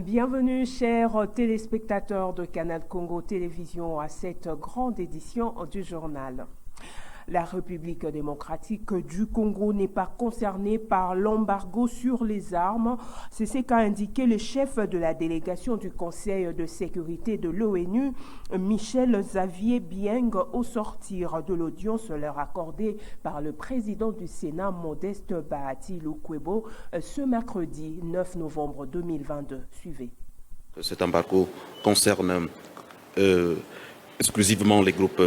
Bienvenue, chers téléspectateurs de Canal Congo Télévision, à cette grande édition du journal. La République démocratique du Congo n'est pas concernée par l'embargo sur les armes. C'est ce qu'a indiqué le chef de la délégation du Conseil de sécurité de l'ONU, Michel Xavier Bieng, au sortir de l'audience leur accordée par le président du Sénat, Modeste Bahati Lukwebo, ce mercredi 9 novembre 2022. Suivez. Cet embargo concerne exclusivement les groupes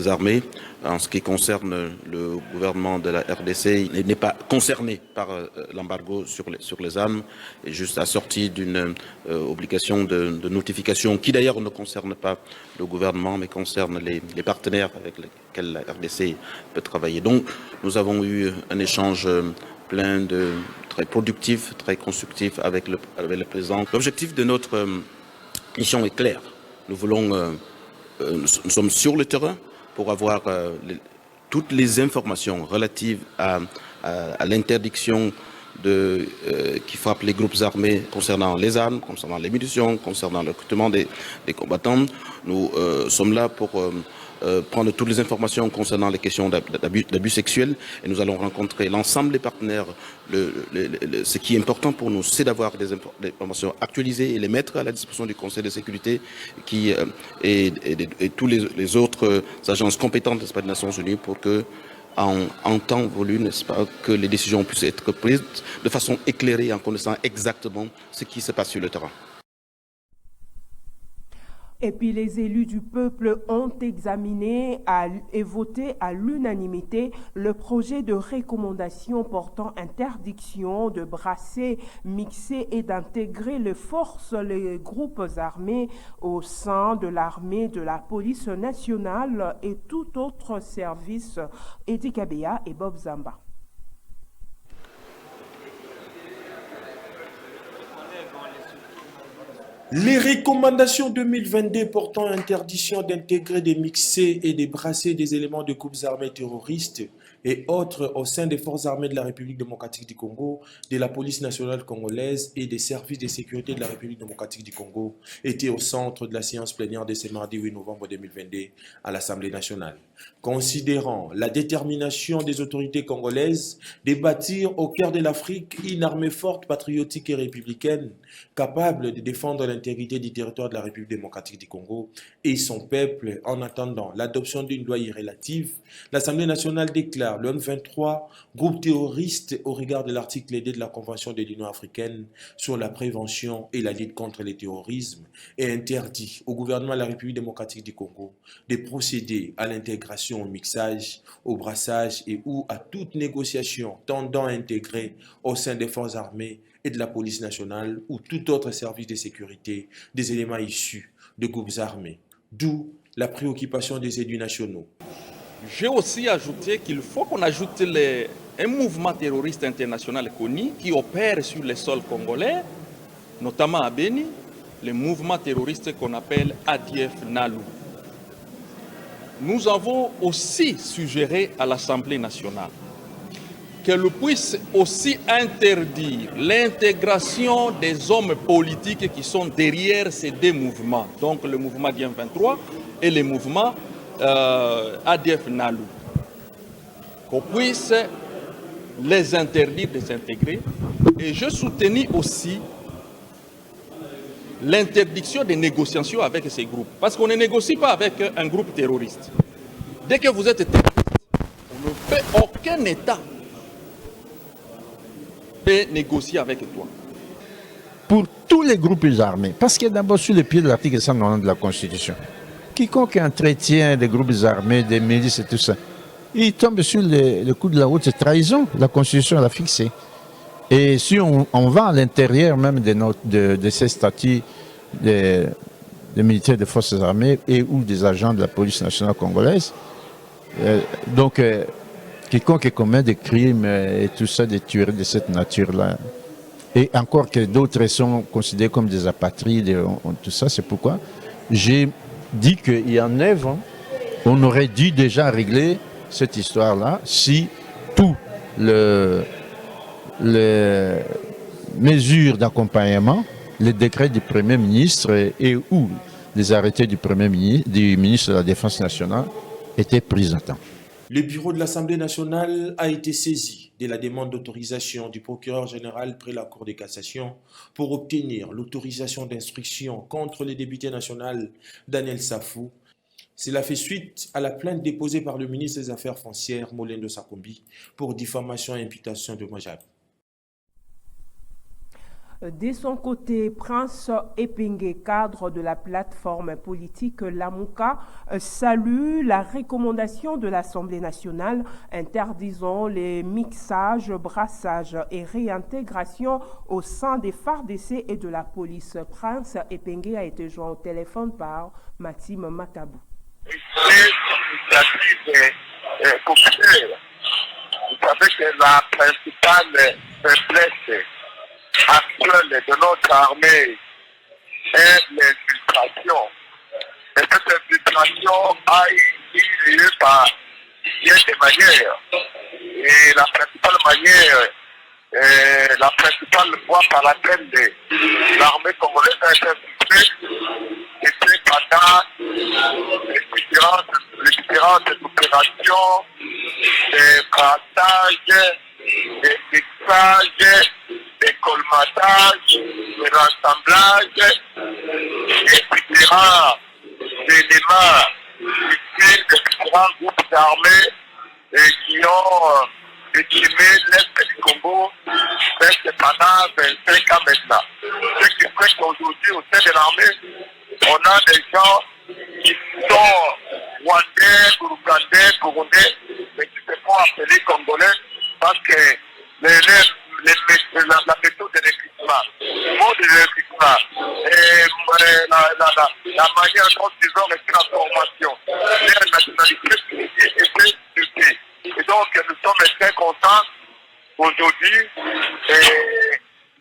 armés. En ce qui concerne le gouvernement de la RDC, il n'est pas concerné par l'embargo sur les armes, et juste assorti d'une obligation de notification qui d'ailleurs ne concerne pas le gouvernement mais concerne les partenaires avec lesquels la RDC peut travailler. Donc nous avons eu un échange très productif, très constructif avec le président. L'objectif de notre mission est clair. Nous sommes sur le terrain pour avoir toutes les informations relatives à l'interdiction qui frappe les groupes armés concernant les armes, concernant les munitions, concernant le recrutement des combattants. Nous sommes là pour prendre toutes les informations concernant les questions d'abus sexuels, et nous allons rencontrer l'ensemble des partenaires. Ce qui est important pour nous, c'est d'avoir des informations actualisées et les mettre à la disposition du Conseil de sécurité et tous les autres agences compétentes des Nations Unies pour que en temps voulu, n'est-ce pas, que les décisions puissent être prises de façon éclairée en connaissant exactement ce qui se passe sur le terrain. Et puis les élus du peuple ont examiné et voté à l'unanimité le projet de recommandation portant interdiction de brasser, mixer et d'intégrer les groupes armés au sein de l'armée, de la police nationale et tout autre service. Edi Kabea et Bob Zamba. Les recommandations 2022 portant interdiction d'intégrer, de mixer et de brasser des éléments de groupes armés terroristes et autres au sein des forces armées de la République démocratique du Congo, de la police nationale congolaise et des services de sécurité de la République démocratique du Congo étaient au centre de la séance plénière de ce mardi 8 novembre 2022 à l'Assemblée nationale. Considérant la détermination des autorités congolaises de bâtir au cœur de l'Afrique une armée forte, patriotique et républicaine, capable de défendre l'intégrité du territoire de la République démocratique du Congo et son peuple en attendant l'adoption d'une loi irrélative, l'Assemblée nationale déclare le M23 groupe terroriste au regard de l'article 2 de la Convention de l'Union africaine sur la prévention et la lutte contre le terrorisme et interdit au gouvernement de la République démocratique du Congo de procéder à l'intégration, au mixage, au brassage et ou à toute négociation tendant à intégrer au sein des forces armées et de la police nationale ou tout autre service de sécurité des éléments issus de groupes armés. D'où la préoccupation des élus nationaux. J'ai aussi ajouté qu'il faut qu'on ajoute un mouvement terroriste international connu qui opère sur les sols congolais, notamment à Beni, le mouvement terroriste qu'on appelle ADF NALU. Nous avons aussi suggéré à l'Assemblée nationale qu'elle puisse aussi interdire l'intégration des hommes politiques qui sont derrière ces deux mouvements, donc le mouvement DIEM 23 et le mouvement ADF NALU, qu'on puisse les interdire de s'intégrer. Et je soutenais aussi l'interdiction des négociations avec ces groupes, parce qu'on ne négocie pas avec un groupe terroriste. Dès que vous êtes terroriste, on ne fait aucun État peut négocier avec toi. Pour tous les groupes armés, parce qu'il y a d'abord sur le pied de l'article 190 de la Constitution, quiconque entretient des groupes armés, des milices et tout ça, il tombe sur le coup de la haute trahison. La Constitution l'a fixé. Et si on va à l'intérieur même de ces statuts des militaires des forces armées et ou des agents de la police nationale congolaise, quiconque commet des crimes et tout ça, des tueries de cette nature-là, et encore que d'autres sont considérés comme des apatrides, tout ça, c'est pourquoi j'ai dit qu'il y a 9 ans, on aurait dû déjà régler cette histoire-là si toutes les mesures d'accompagnement les décrets du Premier ministre et ou les arrêtés du du ministre de la Défense nationale étaient pris à temps. Le bureau de l'Assemblée nationale a été saisi de la demande d'autorisation du procureur général près la Cour de cassation pour obtenir l'autorisation d'instruction contre le député national Daniel Safou. Cela fait suite à la plainte déposée par le ministre des Affaires foncières Molendo Sakombi pour diffamation et imputation de dommageable. De son côté, Prince Epenge, cadre de la plateforme politique Lamouka, salue la recommandation de l'Assemblée nationale interdisant les mixages, brassages et réintégration au sein des FARDC et de la police. Prince Epenge a été joint au téléphone par Maxime Matabou. L'initiative populaire, vous savez que la principale faiblesse actuelle de notre armée est l'infiltration. Et cette infiltration a eu lieu par bien des manières. Et la principale manière, la principale voie par laquelle l'armée congolaise a été infiltrée, était pendant les différentes opérations, des brassages, des mixages, des colmatages, des rassemblages, et différents éléments utiles de différents groupes d'armées qui ont décimé l'Est du Congo pendant 25 ans maintenant. Ce qui fait qu'aujourd'hui, au sein de l'armée, on a des gens qui sont rwandais, ougandais, burundais, mais qui se font appeler congolais parce que la méthode de recrutement, le mode de recrutement, et la manière dont ils ont reçu la formation, leur nationalité était dupée. Et donc, nous sommes très contents aujourd'hui.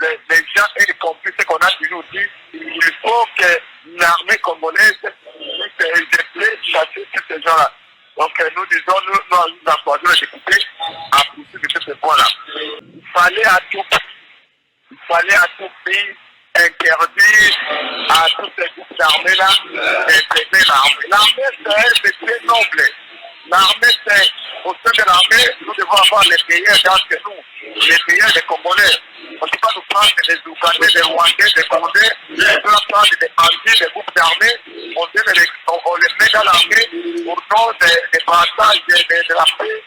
Les gens aient compris ce qu'on a toujours dit. Il faut que l'armée congolaise puisse exercer, chasser tous ces gens-là. Donc nous disons, nous encourageons les députés à poursuivre de ce point-là. Il fallait à tout prix interdire à tous ces groupes d'armées-là d'intégrer l'armée. L'armée, c'est un métier noble. L'armée, c'est, au sein de l'armée, nous devons avoir les meilleurs d'entre nous, les meilleurs des Congolais. On ne peut pas nous prendre des Ougandais, des Rwandais, des Burundais, on peut prendre des bandits, des groupes d'armée, on les met dans l'armée au nom des brassages, de la paix,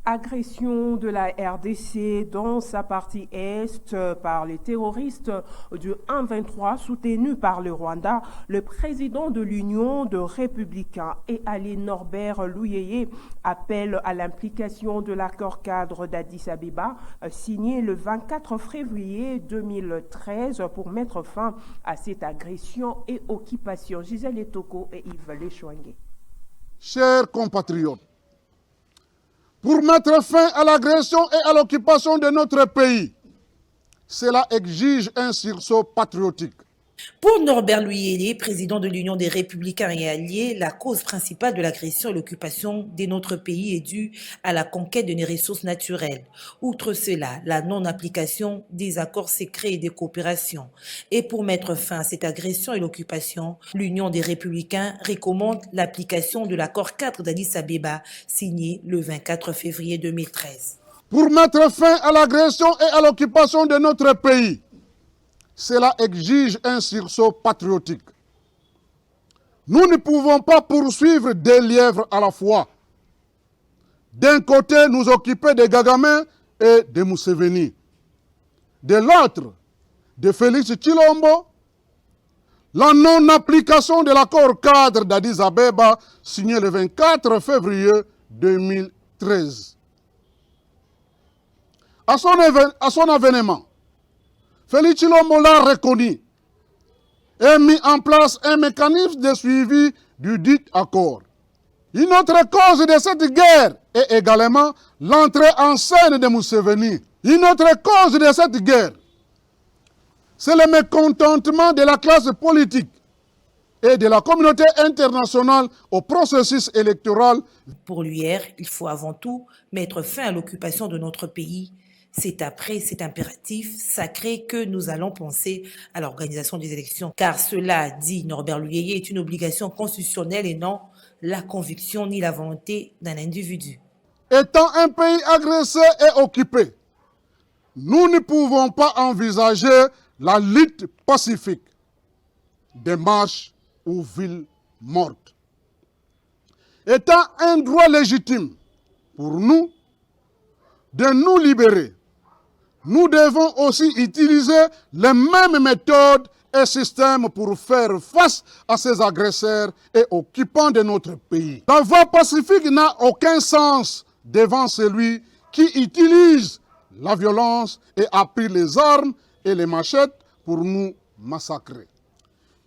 Agression de la RDC dans sa partie est par les terroristes du 1-23 soutenus par le Rwanda. Le président de l'Union de Républicains et Ali Norbert Louyeye appelle à l'implication de l'accord cadre d'Addis Abeba signé le 24 février 2013 pour mettre fin à cette agression et occupation. Gisèle Etoko et Yves Lechouangué. Chers compatriotes, pour mettre fin à l'agression et à l'occupation de notre pays, cela exige un sursaut patriotique. Pour Norbert Louyeye, président de l'Union des Républicains et Alliés, la cause principale de l'agression et l'occupation de notre pays est due à la conquête de nos ressources naturelles. Outre cela, la non-application des accords secrets et des coopérations. Et pour mettre fin à cette agression et l'occupation, l'Union des Républicains recommande l'application de l'accord cadre d'Addis Abeba, signé le 24 février 2013. Pour mettre fin à l'agression et à l'occupation de notre pays, cela exige un sursaut patriotique. Nous ne pouvons pas poursuivre des lièvres à la fois. D'un côté, nous occuper de Gagamé et de Museveni. De l'autre, de Félix Tshilombo, la non-application de l'accord cadre d'Addis Abeba signé le 24 février 2013. À son avènement, Félix Tshilombo l'a reconnu et mis en place un mécanisme de suivi du dit accord. Une autre cause de cette guerre est également l'entrée en scène de Museveni. Une autre cause de cette guerre, c'est le mécontentement de la classe politique et de la communauté internationale au processus électoral. Pour l'UR, il faut avant tout mettre fin à l'occupation de notre pays. C'est après cet impératif sacré que nous allons penser à l'organisation des élections, car cela, dit Norbert Luyeye, est une obligation constitutionnelle et non la conviction ni la volonté d'un individu. Étant un pays agressé et occupé, nous ne pouvons pas envisager la lutte pacifique des marches ou villes mortes. Étant un droit légitime pour nous de nous libérer, nous devons aussi utiliser les mêmes méthodes et systèmes pour faire face à ces agresseurs et occupants de notre pays. La voie pacifique n'a aucun sens devant celui qui utilise la violence et a pris les armes et les machettes pour nous massacrer.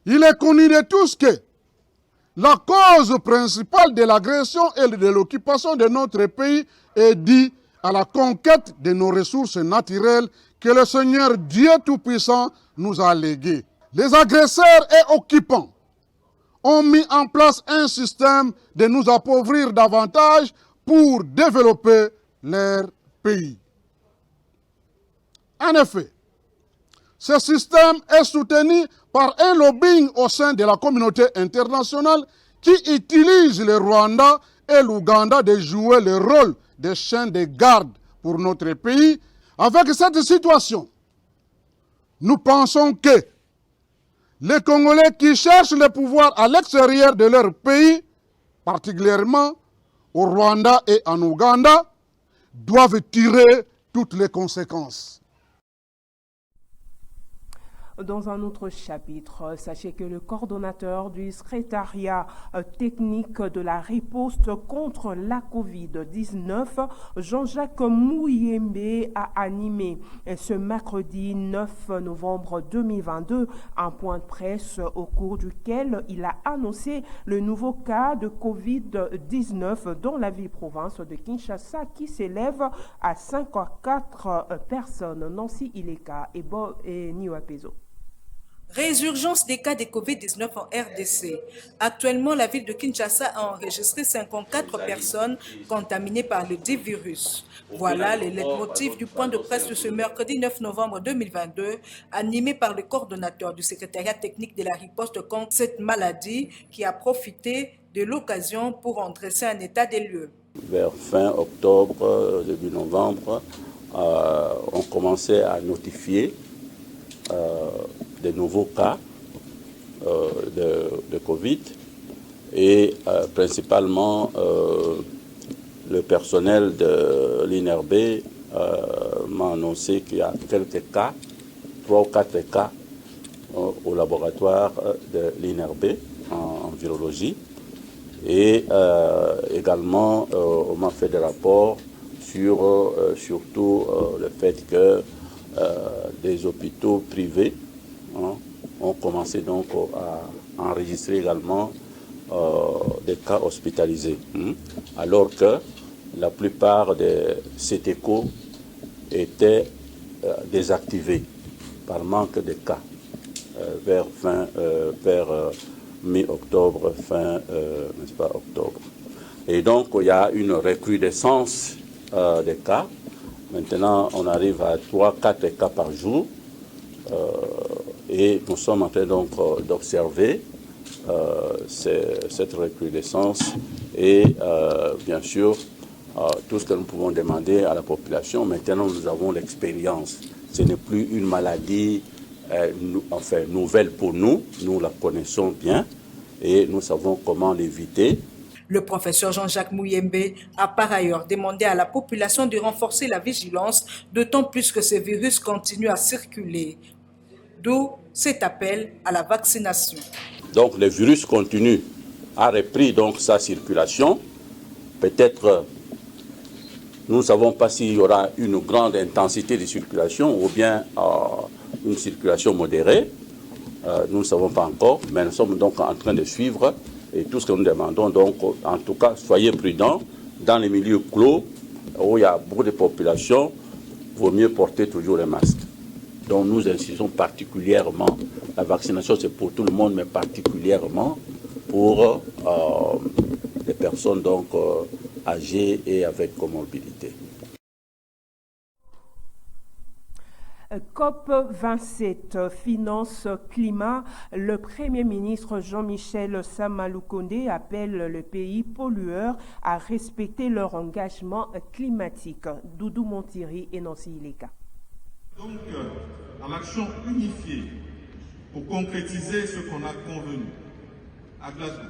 Il est connu de tous que la cause principale de l'agression et de l'occupation de notre pays est due à la conquête de nos ressources naturelles que le Seigneur Dieu Tout-Puissant nous a léguées. Les agresseurs et occupants ont mis en place un système de nous appauvrir davantage pour développer leur pays. En effet, ce système est soutenu par un lobbying au sein de la communauté internationale qui utilise le Rwanda et l'Ouganda de jouer le rôle des chiens de garde pour notre pays. Avec cette situation, nous pensons que les Congolais qui cherchent le pouvoir à l'extérieur de leur pays, particulièrement au Rwanda et en Ouganda, doivent tirer toutes les conséquences. Dans un autre chapitre, sachez que le coordonnateur du secrétariat technique de la riposte contre la COVID-19, Jean-Jacques Mouyembe, a animé ce mercredi 9 novembre 2022 un point de presse au cours duquel il a annoncé le nouveau cas de COVID-19 dans la ville-province de Kinshasa qui s'élève à 54 personnes. Nancy Ileka et Niwapezo. Résurgence des cas de COVID-19 en RDC. Actuellement, la ville de Kinshasa a enregistré 54 personnes contaminées par le dit virus. Voilà les leitmotifs du point de presse de ce mercredi 9 novembre 2022, animé par le coordonnateur du secrétariat technique de la riposte contre cette maladie qui a profité de l'occasion pour en dresser un état des lieux. Vers fin octobre, début novembre, on commençait à notifier des nouveaux cas de Covid et principalement le personnel de l'INRB m'a annoncé qu'il y a quelques cas, 3 ou 4 cas au laboratoire de l'INRB en virologie et également on m'a fait des rapports sur surtout le fait que des hôpitaux privés ont commencé donc à enregistrer également des cas hospitalisés, alors que la plupart des CTECO étaient désactivés par manque de cas vers mi-octobre, n'est-ce pas, octobre. Et donc il y a une recrudescence des cas. Maintenant, on arrive à 3-4 cas par jour et nous sommes en train donc d'observer cette recrudescence et bien sûr tout ce que nous pouvons demander à la population. Maintenant, nous avons l'expérience. Ce n'est plus une maladie nouvelle pour nous. Nous la connaissons bien et nous savons comment l'éviter. Le professeur Jean-Jacques Mouyembe a par ailleurs demandé à la population de renforcer la vigilance, d'autant plus que ce virus continue à circuler. D'où cet appel à la vaccination. Donc le virus continue, a repris donc sa circulation. Peut-être nous ne savons pas s'il y aura une grande intensité de circulation ou bien une circulation modérée. Nous ne savons pas encore, mais nous sommes donc en train de suivre. Et tout ce que nous demandons, donc, en tout cas, soyez prudents. Dans les milieux clos, où il y a beaucoup de population, il vaut mieux porter toujours les masques. Donc nous insistons particulièrement, la vaccination c'est pour tout le monde, mais particulièrement pour les personnes donc, âgées et avec comorbidité. COP27, finance, climat, le Premier ministre Jean-Michel Sama-Lukonde appelle les pays pollueurs à respecter leur engagement climatique. Doudou Montiri et Nancy Ileka. Donc, à l'action unifiée pour concrétiser ce qu'on a convenu à Glasgow.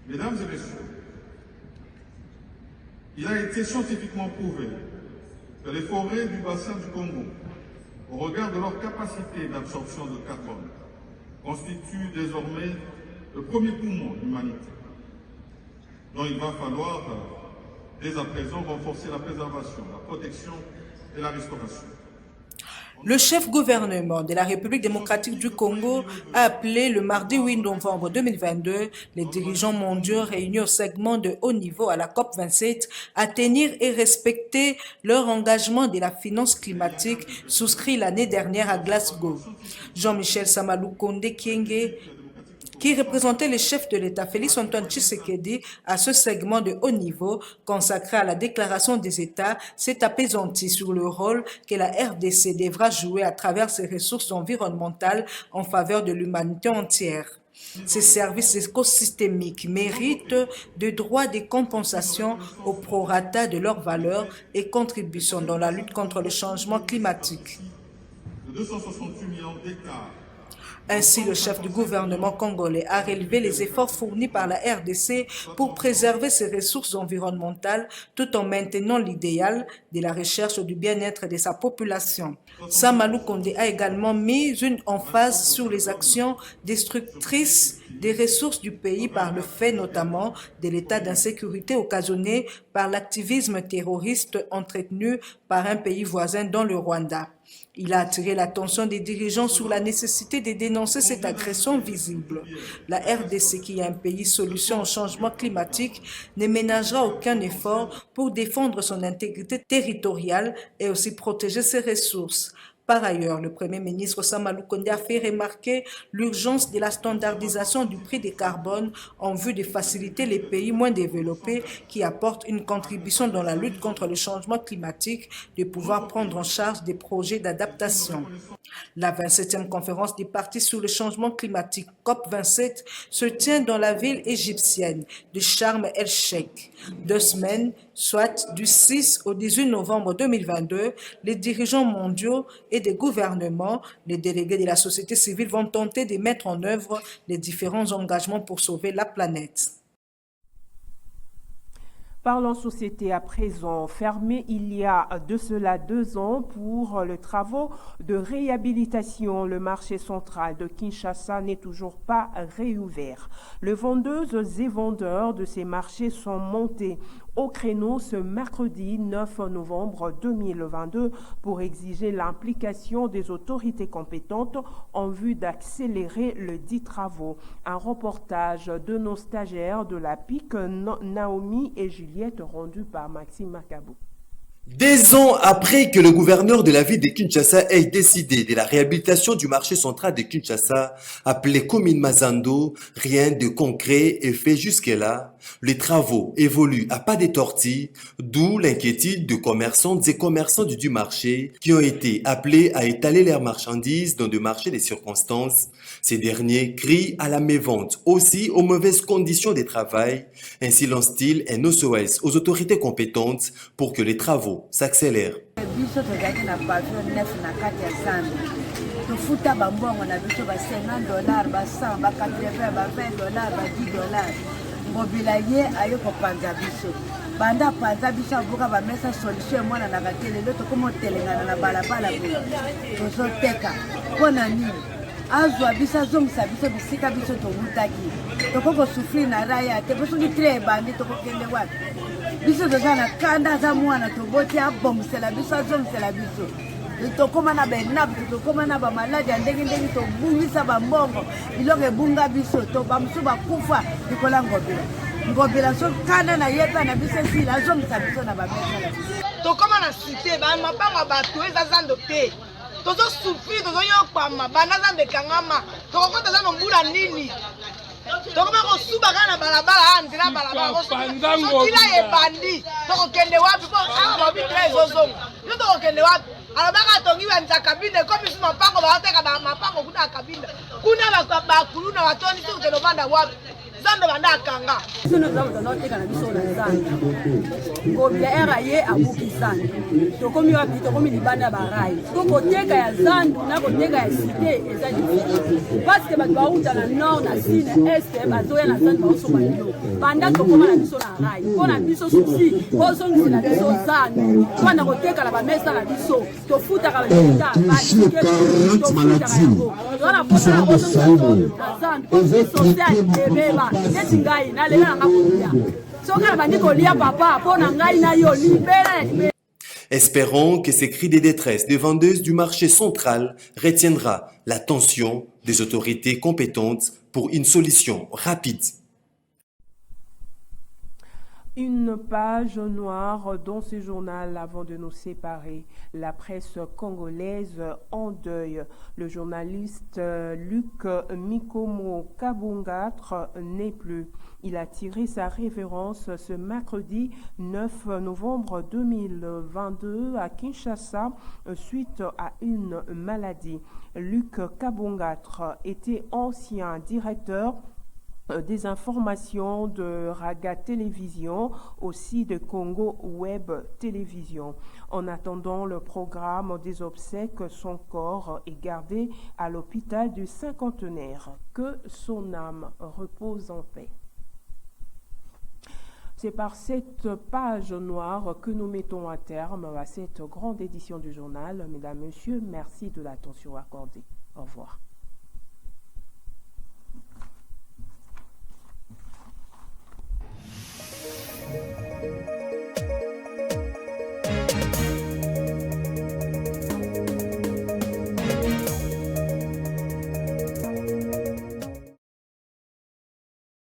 Mesdames et messieurs, il a été scientifiquement prouvé que les forêts du bassin du Congo, au regard de leur capacité d'absorption de carbone, constituent désormais le premier poumon de l'humanité, dont il va falloir dès à présent renforcer la préservation, la protection et la restauration. Le chef gouvernement de la République démocratique du Congo a appelé le mardi 8 novembre 2022 les dirigeants mondiaux réunis au segment de haut niveau à la COP27 à tenir et respecter leur engagement de la finance climatique souscrit l'année dernière à Glasgow. Jean-Michel Sama-Lukonde Kyenge, qui représentait le chef de l'État Félix-Antoine Tshisekedi à ce segment de haut niveau consacré à la déclaration des États, s'est apaisanti sur le rôle que la RDC devra jouer à travers ses ressources environnementales en faveur de l'humanité entière. Ces services écosystémiques méritent des droits de compensation au prorata de leur valeur et contribution dans la lutte contre le changement climatique. 268 millions d'hectares. Ainsi, le chef du gouvernement congolais a relevé les efforts fournis par la RDC pour préserver ses ressources environnementales tout en maintenant l'idéal de la recherche du bien-être de sa population. Sama-Lukonde a également mis une emphase sur les actions destructrices des ressources du pays par le fait notamment de l'état d'insécurité occasionné par l'activisme terroriste entretenu par un pays voisin dont le Rwanda. Il a attiré l'attention des dirigeants sur la nécessité de dénoncer cette agression visible. La RDC, qui est un pays solution au changement climatique, ne ménagera aucun effort pour défendre son intégrité territoriale et aussi protéger ses ressources. Par ailleurs, le Premier ministre Sama-Lukonde a fait remarquer l'urgence de la standardisation du prix des carbone en vue de faciliter les pays moins développés qui apportent une contribution dans la lutte contre le changement climatique de pouvoir prendre en charge des projets d'adaptation. La 27e conférence des partis sur le changement climatique COP27 se tient dans la ville égyptienne de Sharm el-Sheikh. 2 semaines, soit du 6 au 18 novembre 2022, les dirigeants mondiaux et des gouvernements, les délégués de la société civile vont tenter de mettre en œuvre les différents engagements pour sauver la planète. Parlons société à présent. Fermé il y a de cela 2 ans pour les travaux de réhabilitation, le marché central de Kinshasa n'est toujours pas réouvert. Les vendeuses et vendeurs de ces marchés sont montés au créneau ce mercredi 9 novembre 2022 pour exiger l'implication des autorités compétentes en vue d'accélérer le dit travaux. Un reportage de nos stagiaires de la PIC, Naomi et Juliette, rendu par Maxime Macabou. 2 ans après que le gouverneur de la ville de Kinshasa ait décidé de la réhabilitation du marché central de Kinshasa, appelé Commune Mazando, rien de concret est fait jusque-là. Les travaux évoluent à pas de tortilles, d'où l'inquiétude de commerçantes et commerçants du marché qui ont été appelés à étaler leurs marchandises dans des marchés de circonstances. Ces derniers crient à la mévente, aussi aux mauvaises conditions de travail. Ainsi lancent-ils un SOS aux autorités compétentes pour que les travaux s'accélèrent. banda panza biso abuka bamesa solution mwana na bakele lelo tokoma otelengana na balabala tozoteka mpona nini azwa biso azongisa biso bisika biso tobutaki tokokosufrir na raya te po soki tre ebandi tokokende wapi biso toza na kanda aza mwana toboti abongisela biso azongisela biso tokoma na benape tokoma na bamaladi ya ndenge tobungisa bambongo biloko ebunga biso bamosusu bakufa likola ngobela so kanda na ye mpe na biso esila azongisa biso na bamesala tokoma na site bamabango ya bato eza zando te tozosufrir tozoyokwama banda zando ekangama tokokota za nombula nini tokoma kosuba kaka na balabala nzela balabala sokila ebandi tokokende wapi po awa babitela ezozonga yo tokokende wapi alobaka tongi banza kabine komi su mapango baoteka mapango kuna kabine kuna bakulu na watoni su telobanda wapi zando banda akanga sino teka na biso na zando ngobia era ye abuki zando tokomi wapi tokomi libanda barai tokoteka ya zando na koteka ya cité eza difficile parce que bato bauta na nord na sud na est bazoya na zando baosomba bilo banda tokoma na biso na rai mpo na biso susi bozongisela biso zando wana kotekala bamesa na biso tofutaka baita tofutaka yango wana mpona bozongisa na zando po social ebeba neti ngai nalela nanga kolia soki bandi kolia papa mpo na ngai na yo libela. Espérons que ces cris de détresse des vendeuses du marché central retiendra l'attention des autorités compétentes pour une solution rapide. Une page noire dans ce journal avant de nous séparer. La presse congolaise en deuil. Le journaliste Luc Mikomo Kabungatre n'est plus. Il a tiré sa révérence ce mercredi 9 novembre 2022 à Kinshasa suite à une maladie. Luc Kabungatre était ancien directeur des informations de Raga Télévision, aussi de Congo Web Télévision. En attendant le programme des obsèques, son corps est gardé à l'hôpital du Cinquantenaire. Que son âme repose en paix. C'est par cette page noire que nous mettons un terme à cette grande édition du journal. Mesdames, Messieurs, merci de l'attention accordée. Au revoir.